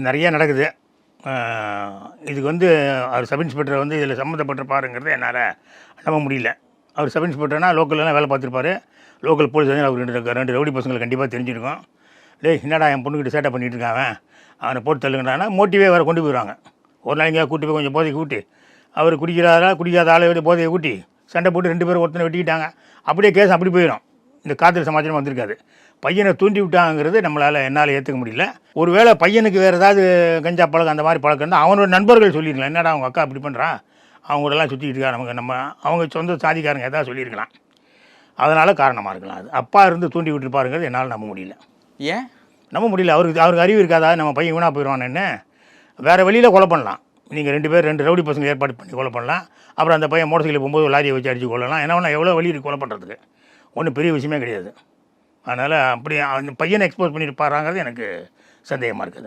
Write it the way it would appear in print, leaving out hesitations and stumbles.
நிறைய நடக்குது. இதுக்கு வந்து அவர் சப் இன்ஸ்பெக்டர் வந்து இதில் சம்மந்தப்பட்டிருப்பாருங்கிறத என்னால் நம்ப முடியல. அவர் சப் இன்ஸ்பெக்டர்னா லோக்கல்லாம் வேலை பார்த்துருப்பாரு. லோக்கல் போலீஸ் வந்து அவருக்கு ரெண்டு ரவுடி பசங்களை கண்டிப்பாக தெரிஞ்சிருக்கும். டேய் என்னடா என் பொண்ணுக்கிட்ட சேட்டை பண்ணிகிட்டு இருக்கான், அவனை போட்டு தள்ளுங்கடானா மோட்டிவே வேறு கொண்டு போயிடுவாங்க. ஒரு நாளைக்கு கூட்டி போய் கொஞ்சம் போதையை கூட்டி அவர் குடிக்காத ஆளை போதையை கூட்டி சண்டை போட்டு 2 பேரும் ஒருத்தனை வெட்டிக்கிட்டாங்க. அப்படியே கேஸ் அப்படி போயிடும். இந்த காதல் சமாச்சாரம் வந்திருக்காது. பையனை தூண்டி விட்டாங்கிறது என்னால் ஏற்றுக்க முடியல. ஒரு வேளை பையனுக்கு வேறு ஏதாவது கஞ்சா பழக்கம் அந்த மாதிரி பழக்கம் இருந்தால் அவனோட நண்பர்கள் சொல்லியிருக்கலாம், என்னடா அவங்க அக்கா அப்படி பண்ணுறான், அவங்களெல்லாம் சுற்றிக்கிட்டு இருக்கா, அவங்க சொந்த சாதிக்காரங்க எதாவது சொல்லியிருக்கலாம். அதனால் காரணமாக இருக்கலாம். அது அப்பா இருந்து தூண்டி விட்டுருப்பாருங்கிறது என்னால் நம்ப முடியல. ஏன் நம்ப முடியல? அவருக்கு அறிவு இருக்காதா? நம்ம பையன் வீணாக போயிடுவான்னு வேறு வழியில் கொலை பண்ணலாம். நீங்கள் 2 ரவுடி பசங்க ஏற்பாடு பண்ணி கொலை பண்ணலாம். அப்புறம் அந்த பையன் மோட்டர் சைக்கிள் போகும்போது லாரியை வச்சு அடித்து கொள்ளலாம். என்ன எவ்வளோ வழி இருக்குது கொலை பண்ணுறதுக்கு? ஒன்றும் பெரிய விஷயமே கிடையாது. அதனால் அப்படி அந்த பையனை எக்ஸ்போஸ் பண்ணியிருப்பாராங்கிறது எனக்கு சந்தேகமாக இருக்குது.